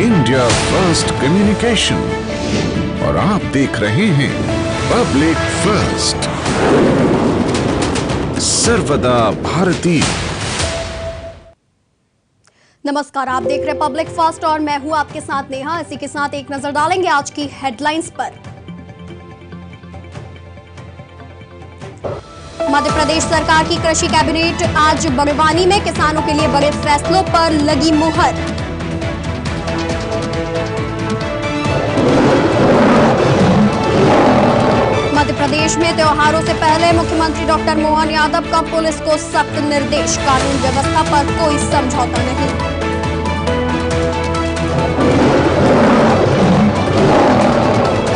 India first communication और आप देख रहे हैं पब्लिक फर्स्ट, सर्वदा भारतीय। नमस्कार, आप देख रहे पब्लिक फर्स्ट और मैं हूं आपके साथ नेहा। इसी के साथ एक नजर डालेंगे आज की हेडलाइंस पर। मध्य प्रदेश सरकार की कृषि कैबिनेट आज बड़वानी में किसानों के लिए बड़े फैसलों पर लगी मुहर। मध्य प्रदेश में त्योहारों से पहले मुख्यमंत्री डॉक्टर मोहन यादव का पुलिस को सख्त निर्देश, कानून व्यवस्था पर कोई समझौता नहीं।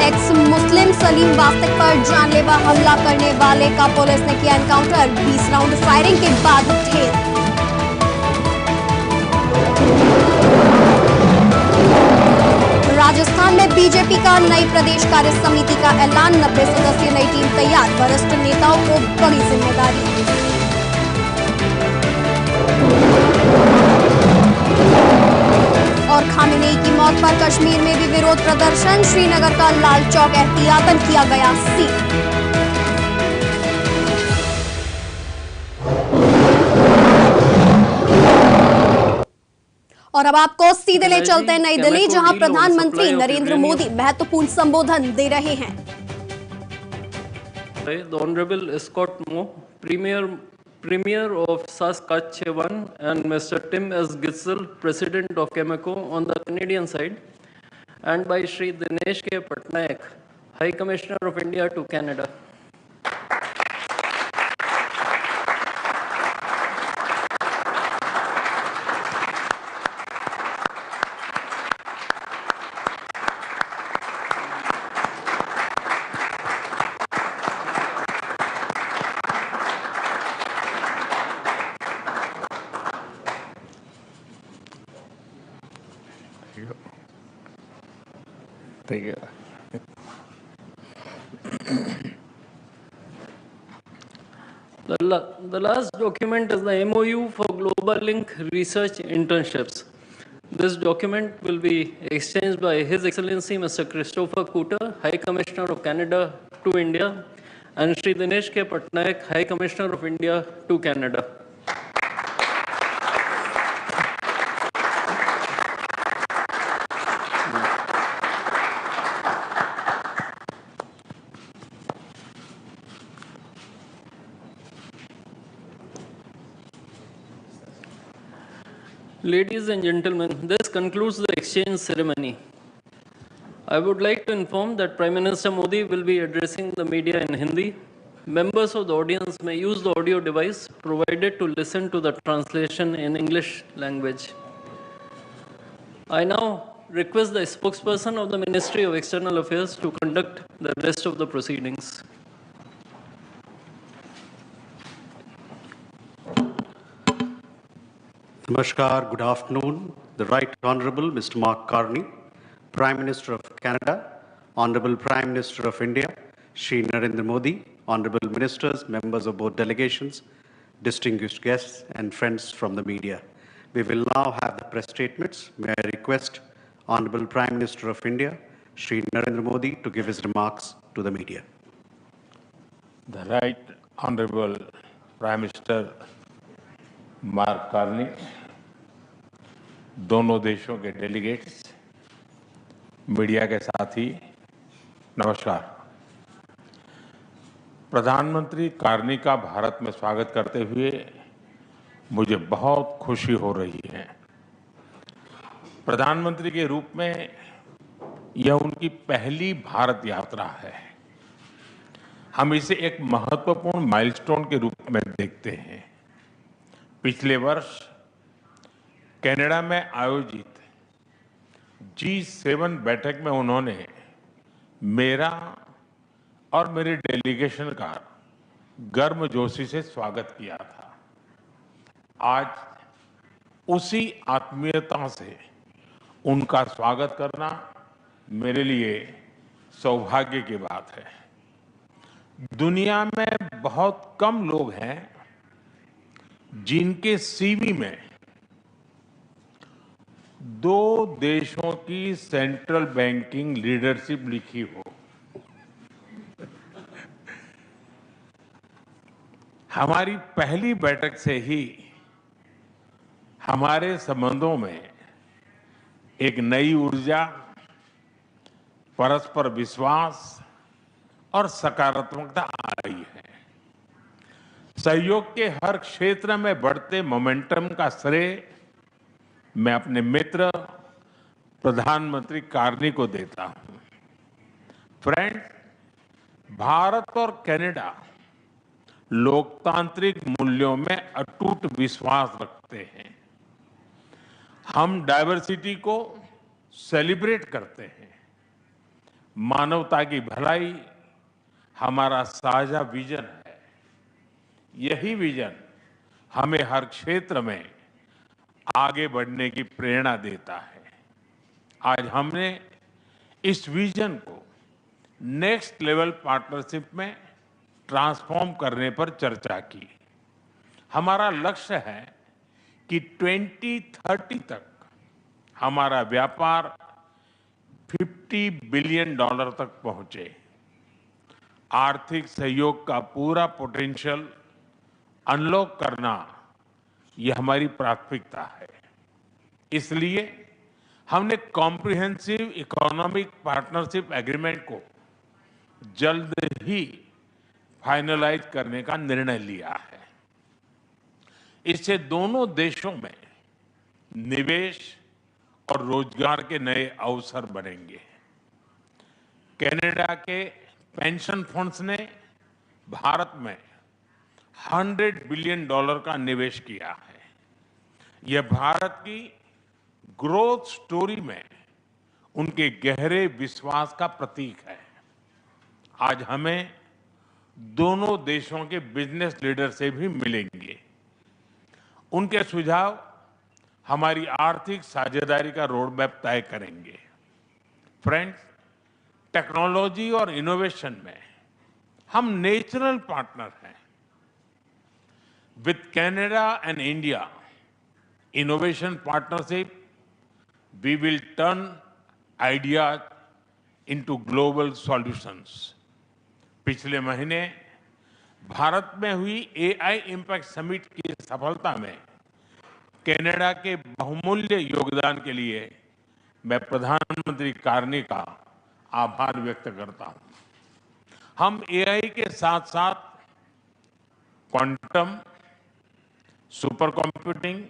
एक्स मुस्लिम सलीम वास्तिक पर जानलेवा हमला करने वाले का पुलिस ने किया एनकाउंटर, 20 राउंड फायरिंग के बाद ढेर। राजस्थान में बीजेपी का नई प्रदेश कार्य समिति का ऐलान, 90 सदस्यीय नई टीम तैयार, वरिष्ठ नेताओं को बड़ी जिम्मेदारी। और खामेनेई की मौत पर कश्मीर में भी विरोध प्रदर्शन, श्रीनगर का लाल चौक एहतियातन किया गया सील। और अब आपको सीधे ले चलते हैं नई दिल्ली, जहां प्रधानमंत्री नरेंद्र मोदी महत्वपूर्ण संबोधन दे रहे हैं। The Honorable Scott Moe, Premier of Saskatchewan, and Mr. Tim S. Gitzel, President of Cameco on the Canadian side, and by Shri Dinesh K. Patnaik, High Commissioner of India to Canada. The last document is the MOU for Global Link Research Internships. This document will be exchanged by His Excellency Mr. Christopher Cooter, High Commissioner of Canada to India, and Shri Dinesh K. Patnaik, High Commissioner of India to Canada. Ladies and gentlemen, this concludes the exchange ceremony. I would like to inform that Prime Minister Modi will be addressing the media in Hindi. Members of the audience may use the audio device provided to listen to the translation in English language. I now request the spokesperson of the Ministry of External Affairs to conduct the rest of the proceedings. Namaskar, good afternoon. The Right Honorable Mr. Mark Carney, Prime Minister of Canada, Honorable Prime Minister of India, Shri Narendra Modi, Honorable Ministers, members of both delegations, distinguished guests and friends from the media. We will now have the press statements. May I request Honorable Prime Minister of India, Shri Narendra Modi, to give his remarks to the media. The Right Honorable Prime Minister mark Carney, दोनों देशों के delegates, media के साथी, नमस्कार। प्रधानमंत्री Carney का भारत में स्वागत करते हुए मुझे बहुत खुशी हो रही है। प्रधानमंत्री के रूप में यह उनकी पहली भारत यात्रा है। हम इसे एक महत्वपूर्ण माइलस्टोन के रूप में देखते हैं। पिछले वर्ष कनाडा में आयोजित G7 बैठक में उन्होंने मेरा और मेरे डेलीगेशन का गर्मजोशी से स्वागत किया था। आज उसी आत्मीयता से उनका स्वागत करना मेरे लिए सौभाग्य की बात है। दुनिया में बहुत कम लोग हैं जिनके सीवी में दो देशों की सेंट्रल बैंकिंग लीडरशिप लिखी हो। हमारी पहली बैठक से ही हमारे संबंधों में एक नई ऊर्जा, परस्पर विश्वास और सकारात्मकता आई है। सहयोग के हर क्षेत्र में बढ़ते मोमेंटम का श्रेय मैं अपने मित्र प्रधानमंत्री कार्नी को देता हूं। फ्रेंड्स, भारत और कनाडा लोकतांत्रिक मूल्यों में अटूट विश्वास रखते हैं। हम डाइवर्सिटी को सेलिब्रेट करते हैं। मानवता की भलाई हमारा साझा विजन है। यही विजन हमें हर क्षेत्र में आगे बढ़ने की प्रेरणा देता है। आज हमने इस विजन को नेक्स्ट लेवल पार्टनरशिप में ट्रांसफॉर्म करने पर चर्चा की। हमारा लक्ष्य है कि 2030 तक हमारा व्यापार $50 बिलियन तक पहुंचे। आर्थिक सहयोग का पूरा पोटेंशियल अनलॉक करना यह हमारी प्राथमिकता है। इसलिए हमने कॉम्प्रिहेंसिव इकोनॉमिक पार्टनरशिप एग्रीमेंट को जल्द ही फाइनलाइज करने का निर्णय लिया है। इससे दोनों देशों में निवेश और रोजगार के नए अवसर बनेंगे। कनाडा के पेंशन फंड्स ने भारत में $100 बिलियन का निवेश किया है। यह भारत की ग्रोथ स्टोरी में उनके गहरे विश्वास का प्रतीक है। आज हमें दोनों देशों के बिजनेस लीडर से भी मिलेंगे। उनके सुझाव हमारी आर्थिक साझेदारी का रोडमैप तय करेंगे। फ्रेंड्स, टेक्नोलॉजी और इनोवेशन में हम नेचुरल पार्टनर हैं। With Canada and India innovation partnership we will turn ideas into global solutions. पिछले महीने भारत में हुई एआई इम्पैक्ट समिट की सफलता में कनाडा के बहुमूल्य योगदान के लिए मैं प्रधानमंत्री कार्नी का आभार व्यक्त करता हूं। हम एआई के साथ साथ क्वांटम, सुपर कंप्यूटिंग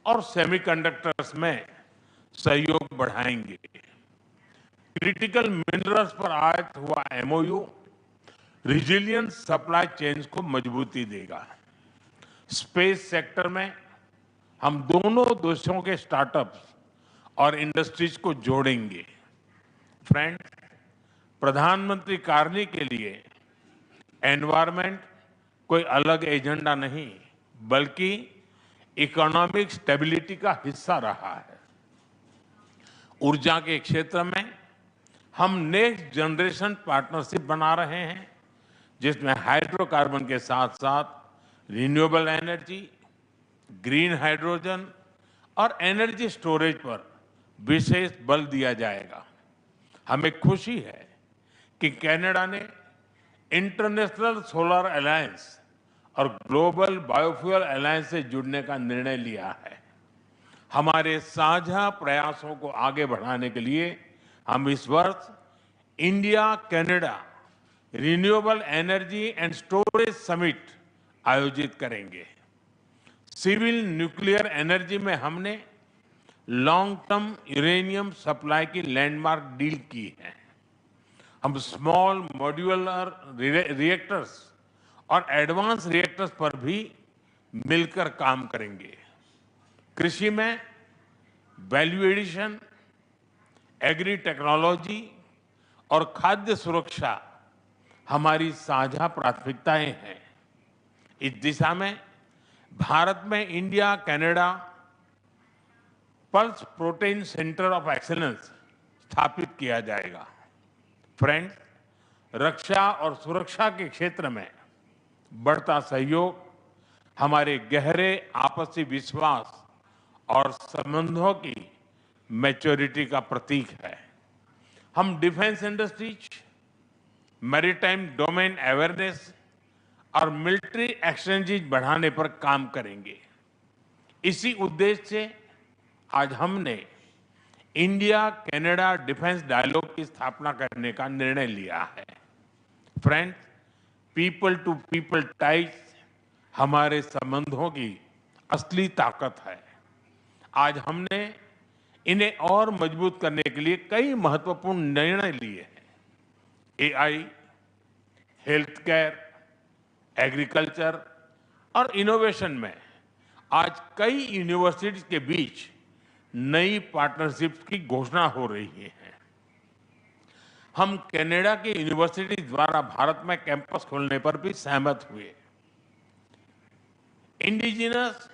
और सेमीकंडक्टर्स में सहयोग बढ़ाएंगे। क्रिटिकल मिनरल्स पर आज हुआ एमओयू रिजिलियंट सप्लाई चेन्स को मजबूती देगा। स्पेस सेक्टर में हम दोनों देशों के स्टार्टअप्स और इंडस्ट्रीज को जोड़ेंगे। फ्रेंड्स, प्रधानमंत्री कार्नी के लिए एनवायरनमेंट कोई अलग एजेंडा नहीं, बल्कि इकोनॉमिक स्टेबिलिटी का हिस्सा रहा है। ऊर्जा के क्षेत्र में हम नेक्स्ट जनरेशन पार्टनरशिप बना रहे हैं, जिसमें हाइड्रोकार्बन के साथ साथ रिन्यूएबल एनर्जी, ग्रीन हाइड्रोजन और एनर्जी स्टोरेज पर विशेष बल दिया जाएगा। हमें खुशी है कि कनाडा ने इंटरनेशनल सोलर अलायंस और ग्लोबल बायोफ्यूल अलायंस से जुड़ने का निर्णय लिया है। हमारे साझा प्रयासों को आगे बढ़ाने के लिए हम इस वर्ष India Canada renewable energy and storage summit आयोजित करेंगे। सिविल न्यूक्लियर एनर्जी में हमने लॉन्ग टर्म यूरेनियम सप्लाई की लैंडमार्क डील की है। हम स्मॉल मॉड्यूलर रिएक्टर्स और एडवांस रिएक्टर्स पर भी मिलकर काम करेंगे। कृषि में वैल्यू एडिशन, एग्री टेक्नोलॉजी और खाद्य सुरक्षा हमारी साझा प्राथमिकताएं हैं। इस दिशा में भारत में India Canada pulse protein centre of excellence स्थापित किया जाएगा। फ्रेंड्स, रक्षा और सुरक्षा के क्षेत्र में बढ़ता सहयोग हमारे गहरे आपसी विश्वास और संबंधों की मैच्योरिटी का प्रतीक है। हम defence industries, maritime domain awareness और मिलिट्री एक्सचेंजेज बढ़ाने पर काम करेंगे। इसी उद्देश्य से आज हमने इंडिया कनाडा डिफेंस डायलॉग की स्थापना करने का निर्णय लिया है। Friends, people to people ties हमारे संबंधों की असली ताकत है। आज हमने इन्हें और मजबूत करने के लिए कई महत्वपूर्ण निर्णय लिए हैं। एआई, हेल्थ केयर, एग्रीकल्चर और इनोवेशन में आज कई यूनिवर्सिटीज के बीच नई पार्टनरशिप्स की घोषणा हो रही है। हम कनाडा की यूनिवर्सिटी द्वारा भारत में कैंपस खोलने पर भी सहमत हुए। इंडिजिनस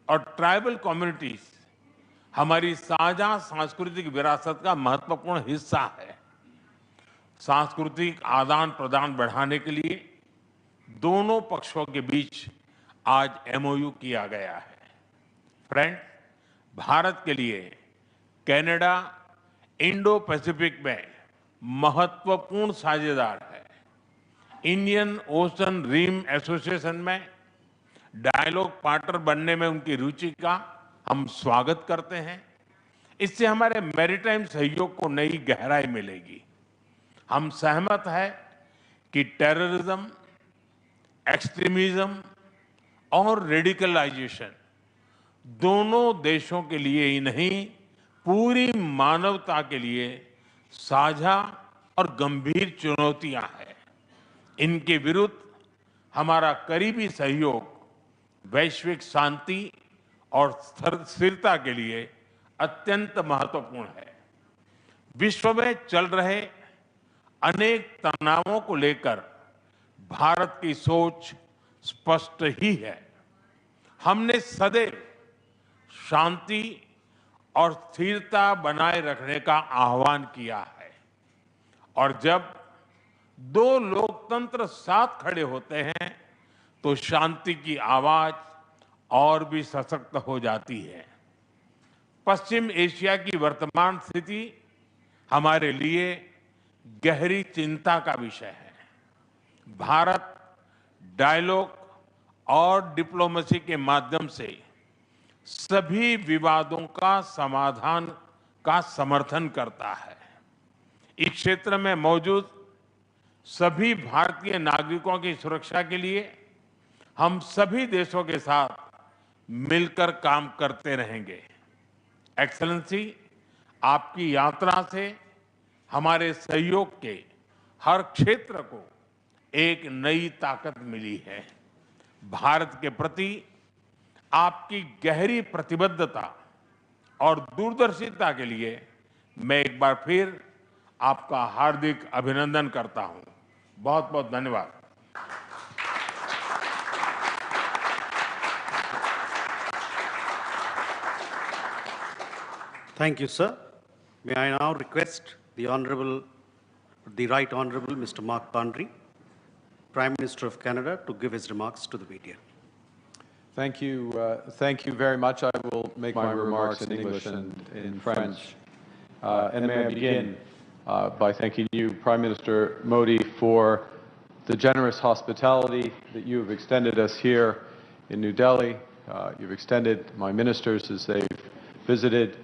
और ट्राइबल कम्युनिटीज हमारी साझा सांस्कृतिक विरासत का महत्वपूर्ण हिस्सा है। सांस्कृतिक आदान प्रदान बढ़ाने के लिए दोनों पक्षों के बीच आज एमओयू किया गया है। फ्रेंड, भारत के लिए कनाडा इंडो पैसिफिक में महत्वपूर्ण साझेदार है। इंडियन ओशन रिम एसोसिएशन में डायलॉग पार्टनर बनने में उनकी रुचि का हम स्वागत करते हैं। इससे हमारे मैरीटाइम सहयोग को नई गहराई मिलेगी। हम सहमत हैं कि टेररिज्म, एक्सट्रीमिज्म और रेडिकलाइजेशन दोनों देशों के लिए ही नहीं, पूरी मानवता के लिए साझा और गंभीर चुनौतियां हैं। इनके विरुद्ध हमारा करीबी सहयोग वैश्विक शांति और स्थिरता के लिए अत्यंत महत्वपूर्ण है। विश्व में चल रहे अनेक तनावों को लेकर भारत की सोच स्पष्ट ही है। हमने सदैव शांति और स्थिरता बनाए रखने का आह्वान किया है, और जब दो लोकतंत्र साथ खड़े होते हैं तो शांति की आवाज और भी सशक्त हो जाती है। पश्चिम एशिया की वर्तमान स्थिति हमारे लिए गहरी चिंता का विषय है। भारत डायलॉग और डिप्लोमेसी के माध्यम से सभी विवादों का समाधान का समर्थन करता है। इस क्षेत्र में मौजूद सभी भारतीय नागरिकों की सुरक्षा के लिए हम सभी देशों के साथ मिलकर काम करते रहेंगे। एक्सेलेंसी, आपकी यात्रा से हमारे सहयोग के हर क्षेत्र को एक नई ताकत मिली है। भारत के प्रति आपकी गहरी प्रतिबद्धता और दूरदर्शिता के लिए मैं एक बार फिर आपका हार्दिक अभिनंदन करता हूं। बहुत बहुत धन्यवाद। Thank you, sir. May I now request the Right Honourable Mr. Mark Carney, Prime Minister of Canada, to give his remarks to the media. Thank you very much. I will make my remarks in English and in French. And may I begin by thanking you, Prime Minister Modi, for the generous hospitality that you have extended us here in New Delhi. You've extended my ministers as they've visited,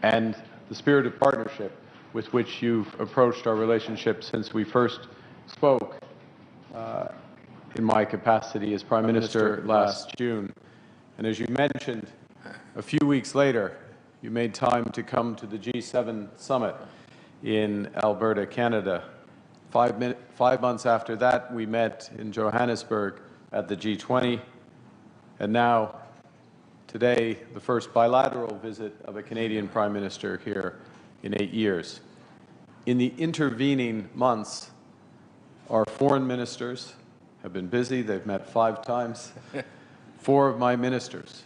and the spirit of partnership with which you've approached our relationship since we first spoke in my capacity as Prime Minister last June. And as you mentioned, a few weeks later, you made time to come to the G7 summit in Alberta, Canada. 5 months after that, we met in Johannesburg at the G20, and now, today, the first bilateral visit of a Canadian Prime Minister here in 8 years. In the intervening months, our foreign ministers have been busy. They've met 5 times. 4 of my ministers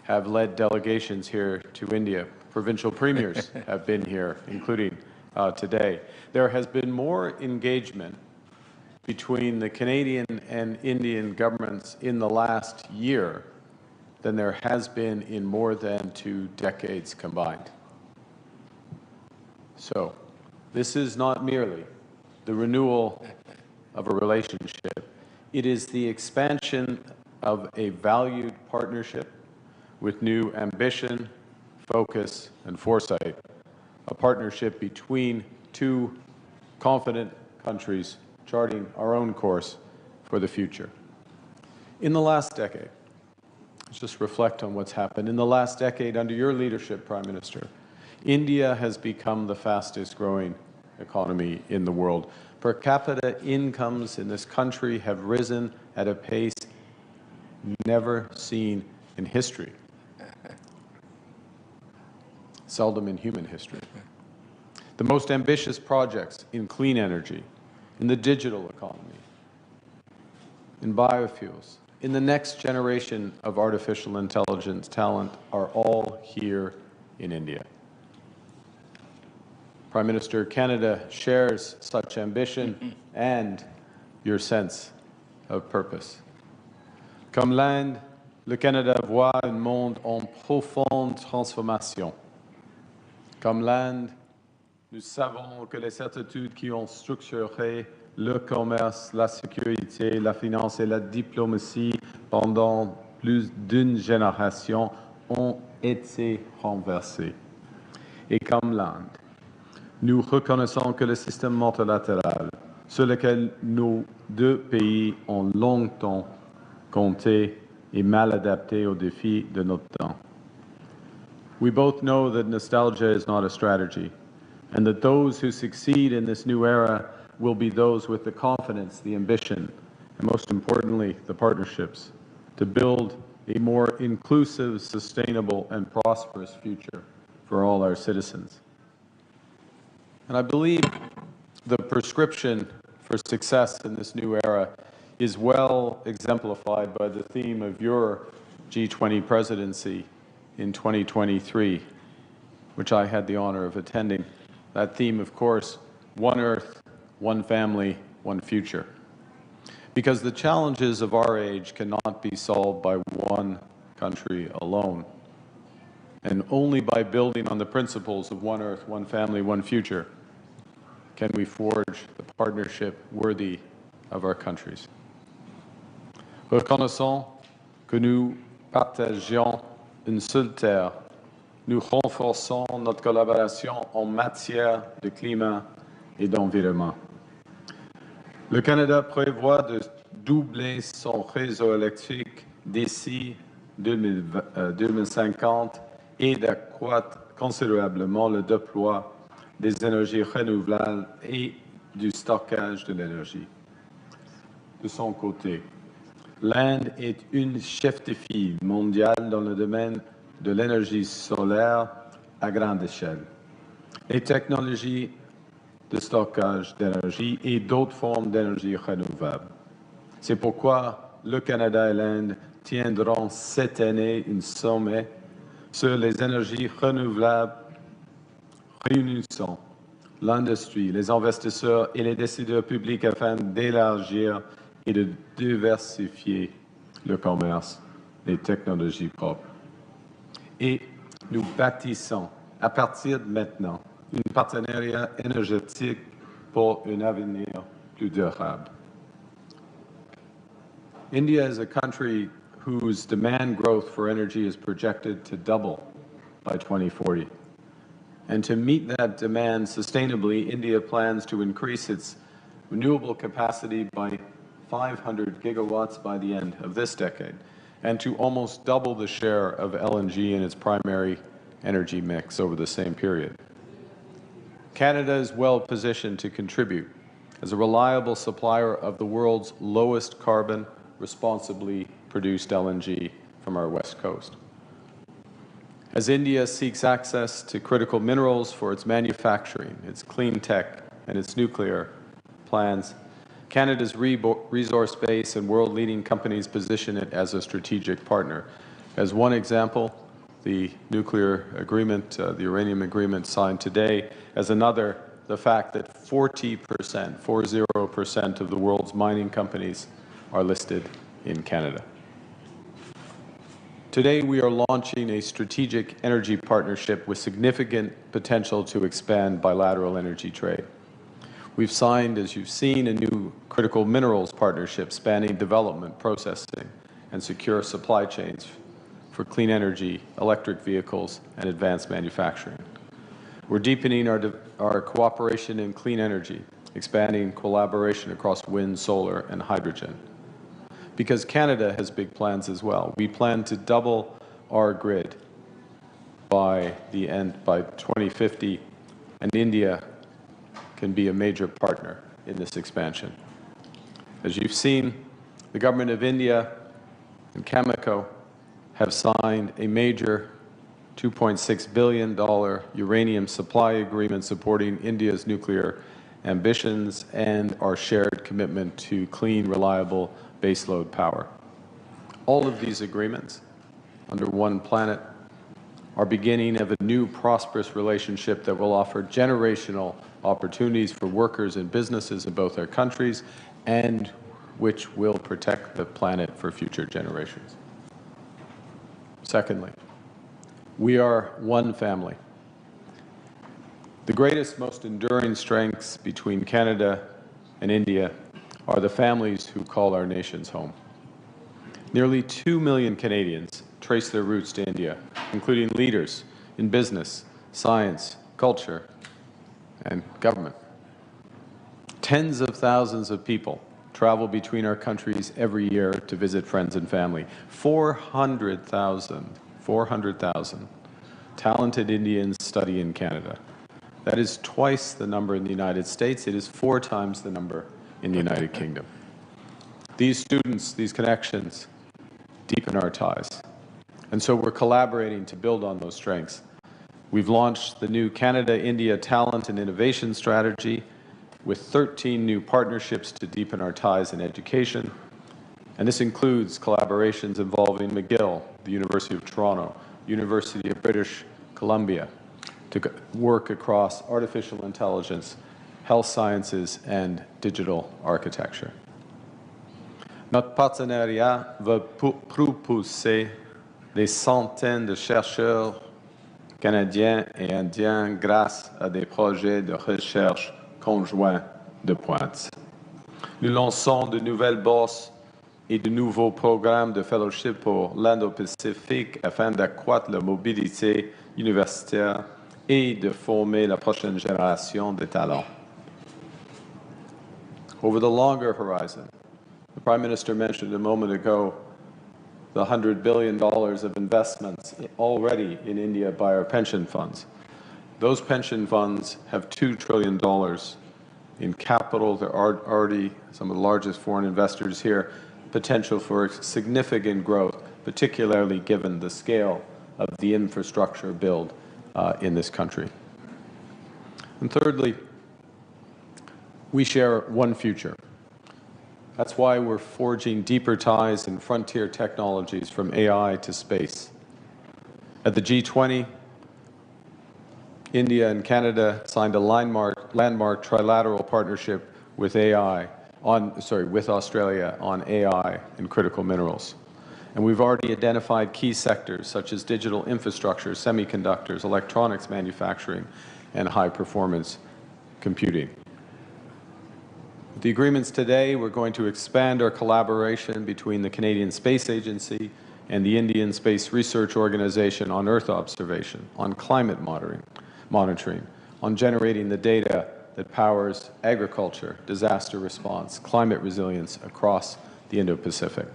have led delegations here to India. Provincial premiers have been here, including today. There has been more engagement between the Canadian and Indian governments in the last year than there has been in more than 2 decades combined. So, this is not merely the renewal of a relationship. It is the expansion of a valued partnership with new ambition, focus, and foresight, a partnership between two confident countries charting our own course for the future. In the last decade, let's just reflect on what's happened. In the last decade, under your leadership, Prime Minister, India has become the fastest growing economy in the world. Per capita incomes in this country have risen at a pace never seen in history, seldom in human history. The most ambitious projects in clean energy, in the digital economy, in biofuels, in the next generation of artificial intelligence talent are all here in India. Prime Minister, Canada shares such ambition and your sense of purpose. Comme l'Inde, le Canada voit un monde en profonde transformation. Comme l'Inde, nous savons que les certitudes qui ont structuré le commerce, la sécurité, la finance et la diplomatie pendant plus d'une génération ont été renversées. Et comme l'Inde, nous reconnaissons que le système multilatéral sur lequel nos deux pays ont longtemps compté est mal adapté aux défis de notre temps. We both know that nostalgia is not a strategy, and that those who succeed in this new era will be those with the confidence, the ambition, and most importantly, the partnerships to build a more inclusive, sustainable, and prosperous future for all our citizens. And I believe the prescription for success in this new era is well exemplified by the theme of your G20 presidency in 2023, which I had the honor of attending. That theme, of course, one Earth, one family, one future. Because the challenges of our age cannot be solved by one country alone. And only by building on the principles of one Earth, one family, one future can we forge the partnership worthy of our countries. Reconnaissons que nous partageons une seule terre. Nous renforçons notre collaboration en matière de climat et d'environnement. Le Canada prévoit de doubler son réseau électrique d'ici 2050 et d'accroître considérablement le déploiement des énergies renouvelables et du stockage de l'énergie. De son côté, l'Inde est une chef de file mondiale dans le domaine de l'énergie solaire à grande échelle, les technologies de stockage d'énergie et d'autres formes d'énergie renouvelable. C'est pourquoi le Canada et l'Inde tiendront cette année un sommet sur les énergies renouvelables réunissant l'industrie, les investisseurs et les décideurs publics afin d'élargir et de diversifier le commerce des technologies propres. Et nous bâtissons, à partir de maintenant, un partenariat énergétique pour un avenir plus durable. India is a country whose demand growth for energy is projected to double by 2040. And to meet that demand sustainably, India plans to increase its renewable capacity by 500 gigawatts by the end of this decade, and to almost double the share of LNG in its primary energy mix over the same period. Canada is well positioned to contribute as a reliable supplier of the world's lowest carbon, responsibly produced LNG from our west coast. As India seeks access to critical minerals for its manufacturing, its clean tech, and its nuclear plans, Canada's resource base and world-leading companies position it as a strategic partner. As one example, the nuclear agreement, the uranium agreement signed today. As another, the fact that 40% of the world's mining companies are listed in Canada. Today, we are launching a strategic energy partnership with significant potential to expand bilateral energy trade. We've signed, as you've seen, a new critical minerals partnership spanning development, processing, and secure supply chains for clean energy, electric vehicles, and advanced manufacturing. We're deepening our cooperation in clean energy, expanding collaboration across wind, solar, and hydrogen. Because Canada has big plans as well. We plan to double our grid by 2050, and India can be a major partner in this expansion. As you've seen, the government of India and Cameco have signed a major $2.6 billion uranium supply agreement supporting India's nuclear ambitions and our shared commitment to clean, reliable baseload power. All of these agreements, under one planet, are beginning of a new prosperous relationship that will offer generational opportunities for workers and businesses in both our countries, and which will protect the planet for future generations. Secondly, we are one family. The greatest, most enduring strengths between Canada and India are the families who call our nations home. Nearly 2 million Canadians trace their roots to India, including leaders in business, science, culture, and government. Tens of thousands of people travel between our countries every year to visit friends and family. 400,000 talented Indians study in Canada. That is twice the number in the United States. It is 4 times the number in the United Kingdom. These students, these connections, deepen our ties. And so we're collaborating to build on those strengths. We've launched the new Canada-India Talent and Innovation Strategy with 13 new partnerships to deepen our ties in education. And this includes collaborations involving McGill, the University of Toronto, University of British Columbia, to work across artificial intelligence, health sciences, and digital architecture. Notre partenariat va propulser des centaines de chercheurs canadiens et indiens grâce à des projets de recherche conjoints de pointe. Nous lançons de nouvelles bourses et de nouveaux programmes de fellowship pour l'Indo-Pacifique afin d'accroître la mobilité universitaire et de former la prochaine génération de talents. Over the longer horizon, the Prime Minister mentioned a moment ago the $100 billion of investments already in India by our pension funds. Those pension funds have $2 trillion in capital. There are already some of the largest foreign investors here, potential for significant growth, particularly given the scale of the infrastructure build in this country. And thirdly, we share one future. That's why we're forging deeper ties in frontier technologies from AI to space. At the G20, India and Canada signed a landmark trilateral partnership with with Australia on AI and critical minerals. And we've already identified key sectors such as digital infrastructure, semiconductors, electronics manufacturing, and high-performance computing. With the agreements today, we're going to expand our collaboration between the Canadian Space Agency and the Indian Space Research Organization on Earth observation, on climate monitoring, on generating the data that powers agriculture, disaster response, climate resilience across the Indo-Pacific.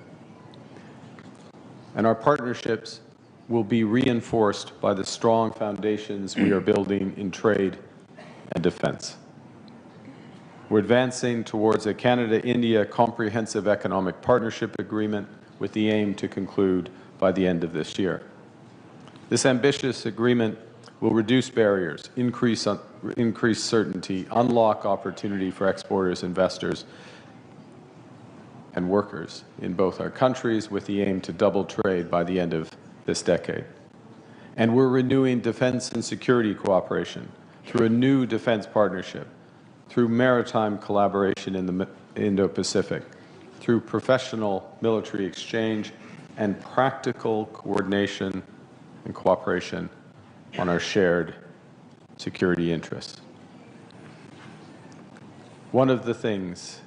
And our partnerships will be reinforced by the strong foundations we are building in trade and defense. We're advancing towards a Canada-India Comprehensive Economic Partnership Agreement with the aim to conclude by the end of this year. This ambitious agreement will reduce barriers, increase certainty, unlock opportunity for exporters, investors, and workers in both our countries with the aim to double trade by the end of this decade. And we're renewing defense and security cooperation through a new defense partnership, through maritime collaboration in the Indo-Pacific, through professional military exchange, and practical coordination and cooperation on our shared security interests. One of the things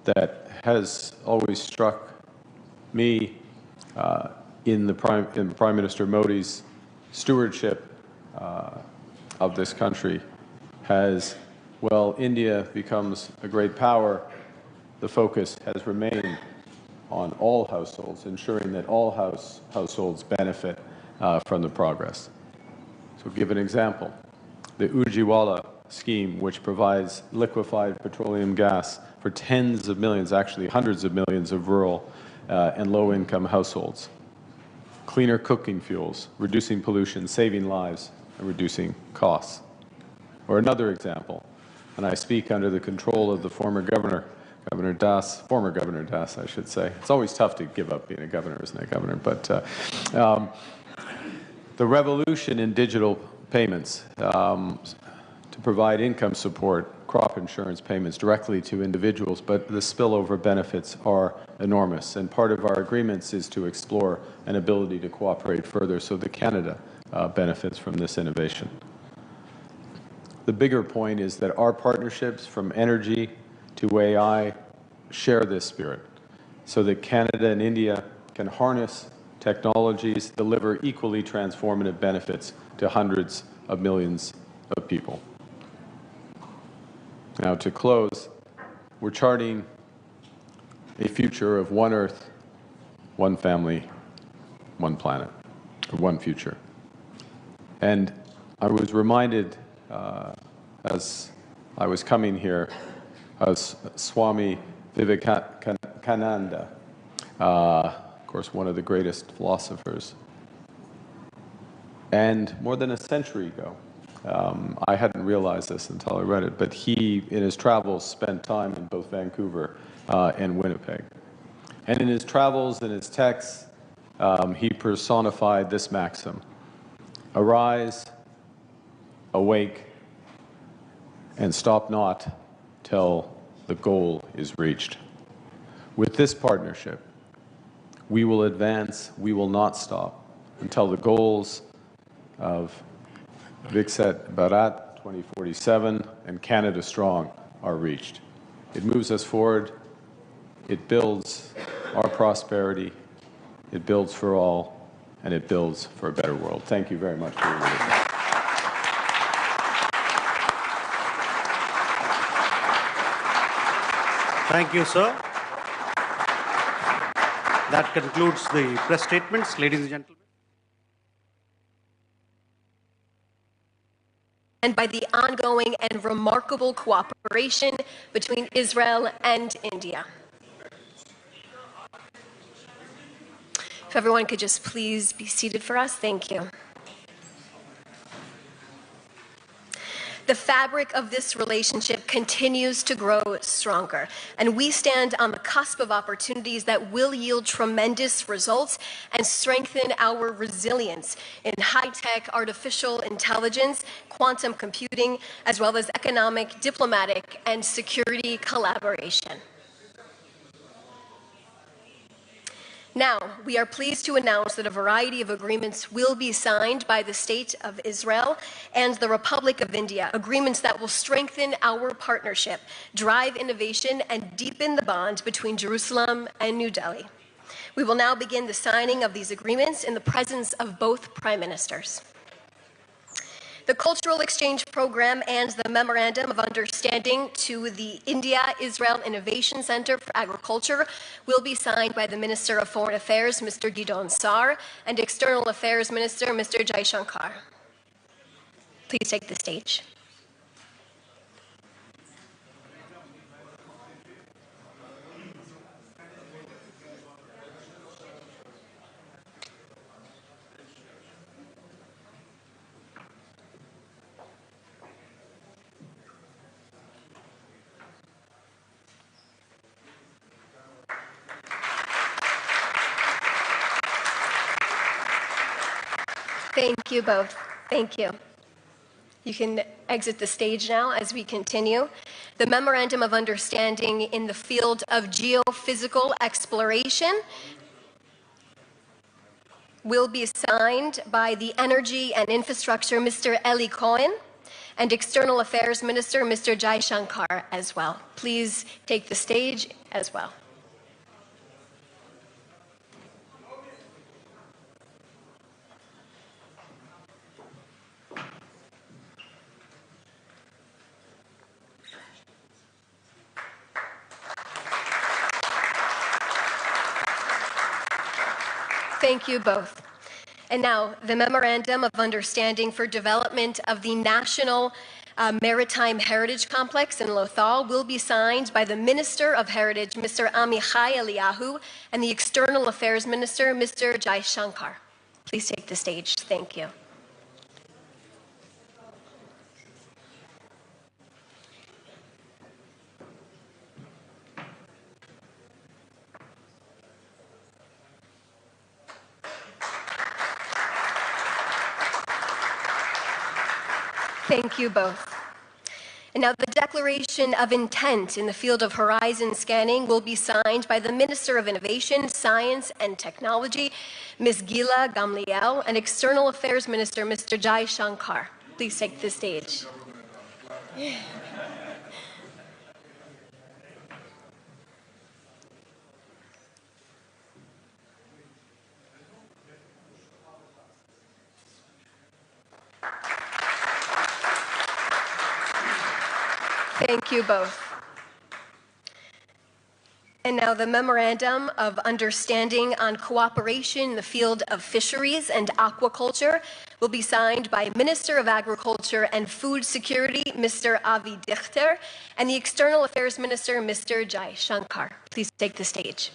that has always struck me in Prime Minister Modi's stewardship of this country has, well, India becomes a great power, the focus has remained on all households, ensuring that all households benefit from the progress. So give an example. The Ujjiwala scheme, which provides liquefied petroleum gas for tens of millions, actually hundreds of millions of rural and low-income households. Cleaner cooking fuels, reducing pollution, saving lives, and reducing costs. Or another example, and I speak under the control of the former Governor Das, I should say. It's always tough to give up being a governor, isn't it, Governor? But the revolution in digital payments to provide income support, crop insurance payments directly to individuals, but the spillover benefits are enormous. And part of our agreements is to explore an ability to cooperate further so that Canada benefits from this innovation. The bigger point is that our partnerships from energy to AI share this spirit so that Canada and India can harness technologies, deliver equally transformative benefits to hundreds of millions of people. Now, to close, we're charting a future of one Earth, one family, one planet, or one future. And I was reminded as I was coming here as Swami Vivekananda, of course, one of the greatest philosophers. And more than a century ago, I hadn't realized this until I read it, but he, in his travels, spent time in both Vancouver and Winnipeg. And in his travels and his texts, he personified this maxim: arise, awake, and stop not till the goal is reached. With this partnership, we will advance, we will not stop until the goals of Viksit Bharat 2047 and Canada Strong are reached. It moves us forward, it builds our prosperity, it builds for all, and it builds for a better world. Thank you very much for your listening. Thank you, sir. That concludes the press statements, ladies and gentlemen. And by the ongoing and remarkable cooperation between Israel and India. If everyone could just please be seated for us, thank you. The fabric of this relationship continues to grow stronger, and we stand on the cusp of opportunities that will yield tremendous results and strengthen our resilience in high-tech artificial intelligence, quantum computing, as well as economic, diplomatic, and security collaboration. Now, we are pleased to announce that a variety of agreements will be signed by the State of Israel and the Republic of India, agreements that will strengthen our partnership, drive innovation, and deepen the bond between Jerusalem and New Delhi. We will now begin the signing of these agreements in the presence of both Prime Ministers. The Cultural Exchange Program and the Memorandum of Understanding to the India-Israel Innovation Center for Agriculture will be signed by the Minister of Foreign Affairs, Mr. Gideon Sa'ar, and External Affairs Minister, Mr. Jaishankar. Please take the stage. Thank you both. Thank you. You can exit the stage now as we continue. The Memorandum of Understanding in the field of geophysical exploration will be signed by the Energy and Infrastructure Mr. Eli Cohen and External Affairs Minister Mr. Jai Shankar as well. Please take the stage as well. Thank you both. And now, the Memorandum of Understanding for Development of the National Maritime Heritage Complex in Lothal will be signed by the Minister of Heritage, Mr. Amichai Eliyahu, and the External Affairs Minister, Mr. Jai Shankar. Please take the stage. Thank you. Thank you both. And now the Declaration of Intent in the field of horizon scanning will be signed by the Minister of Innovation, Science and Technology, Ms. Gila Gamliel, and External Affairs Minister, Mr. Jai Shankar. Please take the stage. Thank you both. And now the Memorandum of Understanding on Cooperation in the field of Fisheries and Aquaculture will be signed by Minister of Agriculture and Food Security, Mr. Avi Dichter, and the External Affairs Minister, Mr. Jai Shankar. Please take the stage.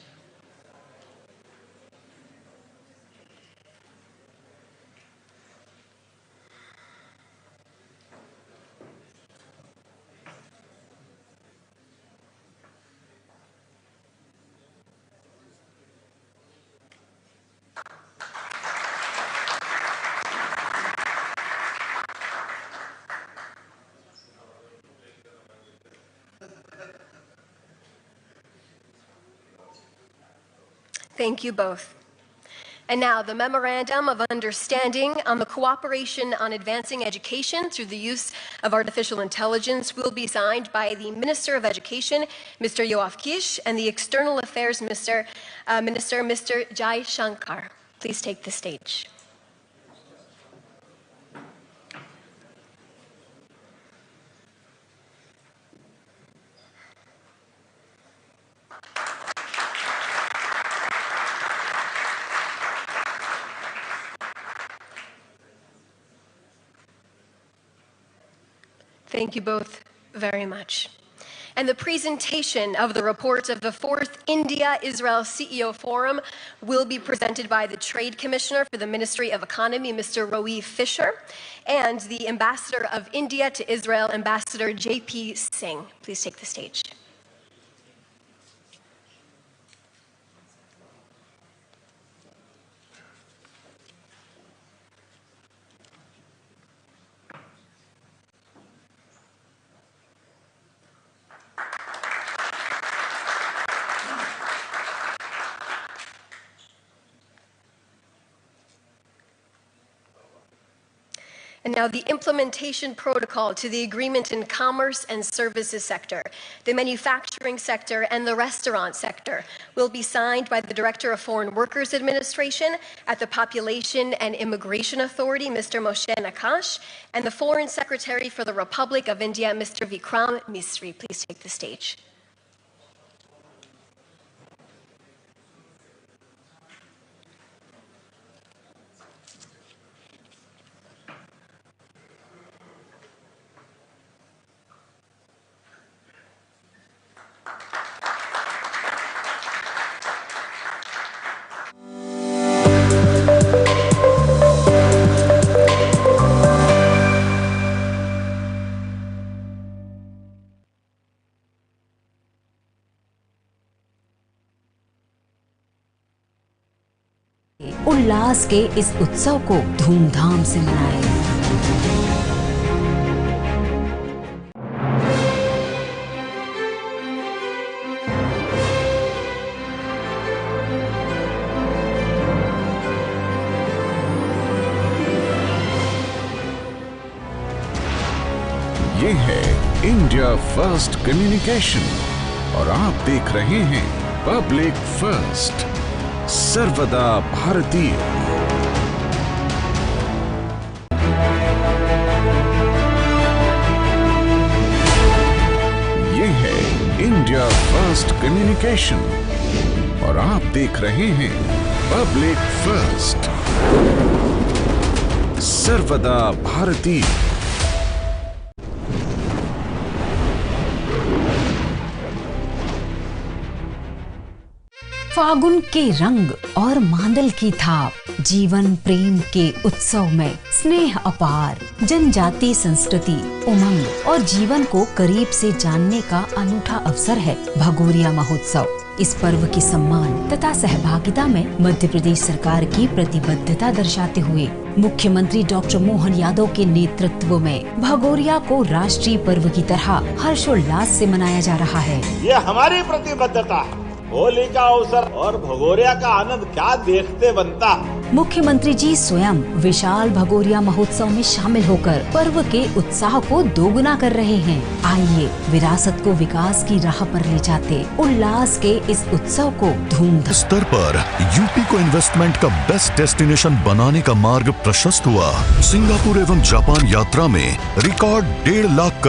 Thank you both. And now the Memorandum of Understanding on the Cooperation on Advancing Education through the Use of Artificial Intelligence will be signed by the Minister of Education, Mr. Yoav Kish, and the External Affairs Minister, Mr. Jai Shankar. Please take the stage. Thank you both very much. And the presentation of the report of the 4th India-Israel CEO Forum will be presented by the Trade Commissioner for the Ministry of Economy, Mr. Roee Fisher, and the Ambassador of India to Israel, Ambassador J.P. Singh. Please take the stage. And now the implementation protocol to the agreement in commerce and services sector, the manufacturing sector, and the restaurant sector will be signed by the Director of Foreign Workers Administration at the Population and Immigration Authority, Mr. Moshe Nakash, and the Foreign Secretary for the Republic of India, Mr. Vikram Misri. Please take the stage. उल्लास के इस उत्सव को धूमधाम से मनाएं। ये है India first communication और आप देख रहे हैं पब्लिक फर्स्ट, सर्वदा भारतीय। ये है इंडिया फर्स्ट कम्युनिकेशन और आप देख रहे हैं पब्लिक फर्स्ट, सर्वदा भारतीय। फागुन के रंग और मांदल की थाप, जीवन प्रेम के उत्सव में स्नेह अपार, जनजातीय संस्कृति, उमंग और जीवन को करीब से जानने का अनूठा अवसर है भगोरिया महोत्सव। इस पर्व के सम्मान तथा सहभागिता में मध्य प्रदेश सरकार की प्रतिबद्धता दर्शाते हुए मुख्यमंत्री डॉक्टर मोहन यादव के नेतृत्व में भगोरिया को राष्ट्रीय पर्व की तरह हर्षोल्लास से मनाया जा रहा है। ये हमारी प्रतिबद्धता है। होली का अवसर और भगोरिया का आनंद क्या देखते बनता। मुख्यमंत्री जी स्वयं विशाल भगोरिया महोत्सव में शामिल होकर पर्व के उत्साह को दोगुना कर रहे हैं। आइए विरासत को विकास की राह पर ले जाते उल्लास के इस उत्सव को धूमधाम स्तर पर यूपी को इन्वेस्टमेंट का बेस्ट डेस्टिनेशन बनाने का मार्ग प्रशस्त हुआ। सिंगापुर एवं जापान यात्रा में रिकॉर्ड 1.5 लाख